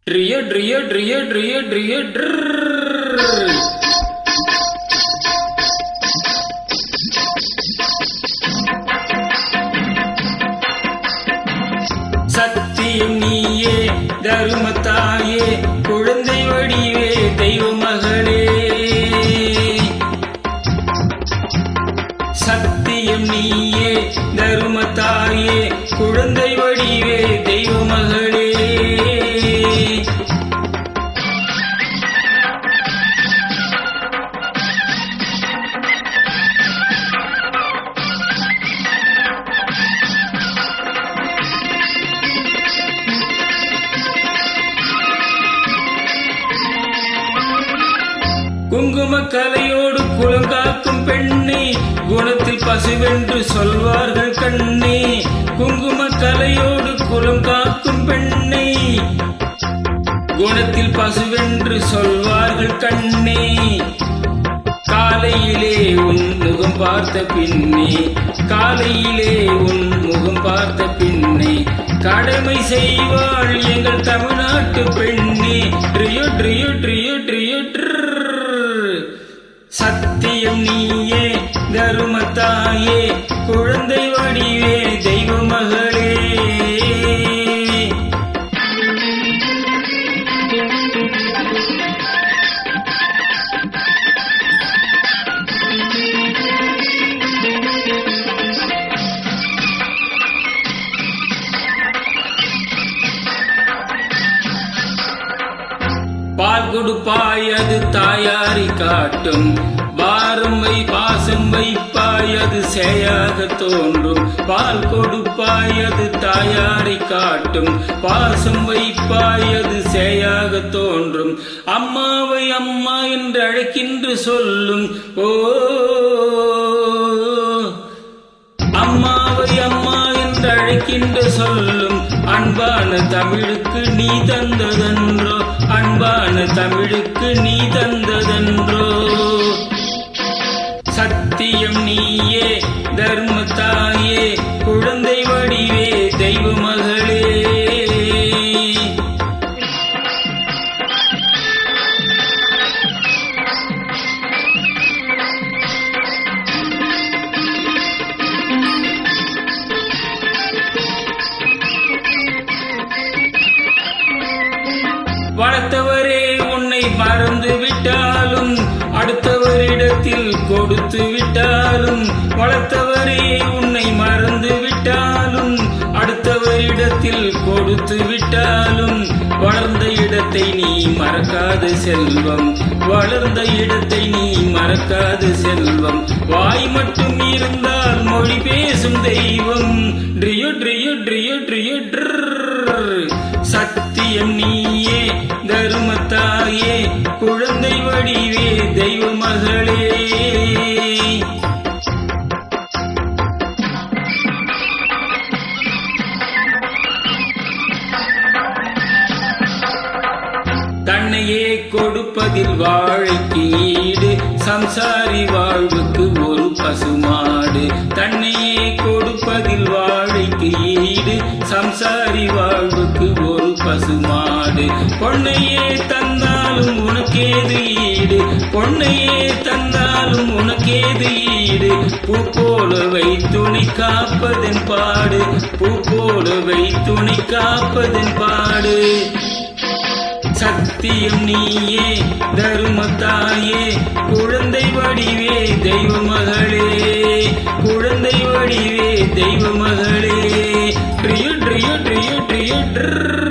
Drio, drio, drio, drio, drio, drrrr. சத்தியம் நீயே தருமத்தாயே குழந்தை வடிவே தெய்வ மகளே. சத்தியம் நீயே தருமத்தாயே குழந்தை வடிவே தெய்வ மகளே. குங்கும கலையோடு குலங்காக்கும் பெண்ணே, குணத்தில் பசுவென்று சொல்வார்கள் கண்ணே. குங்கும கலையோடு குலங்காக்கும் பெண்ணே, குணத்தில் பசுவென்று சொல்வார்கள் கண்ணே. காலையிலே உன் முகம் பார்த்த பின்னே, காலையிலே உன் முகம் பார்த்த பின்னே, கடமை செய்வாள் எங்கள் தமிழ்நாட்டு பெண்ணே. ட்ரியோ ட்ரியோ ட்ரியோ ட்ரியோ ட்ரர். சத்தியம் நீயே தருமத்தாயே குழந்தை வடிவே தெய்வ மகளே. பால் கொடுப்பாய் அது தாயாரி காட்டும், பாரம் வை பாசம் வைப்பாய் அது சேயாக தோன்றும். பால் கொடுப்பாய் அது தாயாரை காட்டும், பாசம் வைப்பாய் அது சேயாக தோன்றும். அம்மாவை அம்மா என்று அழைக்கின்ற சொல்லும், ஓ அம்மாவை அம்மா என்று அழைக்கின்ற சொல்லும். அன்பான தமிழுக்கு நீ தந்ததன்றோ, அன்பான தமிழுக்கு நீ தந்ததன்றோ. சத்தியம் நீயே தர்மத்தாயே குழந்தை வடிவே தெய்வ மகளே. வளர்த்தவரே உன்னை மறந்து விட்டாலும், அடுத்தவரிடத்தில் கொடுத்து விட்டாலும். வளர்த்தவரே உன்னை மறந்து விட்டாலும், அடுத்தவரிடத்தில் கொடுத்து விட்டாலும். வளர்ந்த இடத்தை நீ மறக்காத செல்வம், வளர்ந்த இடத்தை நீ மறக்காத செல்வம். வாய் மட்டும் இருந்தால் மொழி பேசும் தெய்வம். ட்ரியோ ட்ரியோ ட்ரியோ ட்ரியோ ட்ரர். சத்தியம் நீயே தருமத்தாயே குழந்தை வடிவே தெய்வ மகளே. தன்னையே கொடுப்பதில் வாழைக்கு ஈடு, சம்சாரி வாழ்வுக்கு ஒரு பசுமாடு. தன்னையே கொடுப்பதில் வாழைக்கு ஈடு, சம்சாரி வாழ்வுக்கு ஒரு பசுமாடு. பொன்னையே தந்தாலும் உனக்கேது ஈடு, பொன்னையே தந்தாலும் உனக்கேது ஈடு. பூ போலவை துணை காப்பதன் பாடு, பூ போலவை துணை காப்பதன் பாடு. சத்தியம் நீயே தருமத்தாயே குழந்தை வடிவே தெய்வ மகளே, குழந்தை வடிவே தெய்வ மகளே. ட்ரியோ ட்ரியோ ட்ரியோ ட்ரியோ ட்ரர்.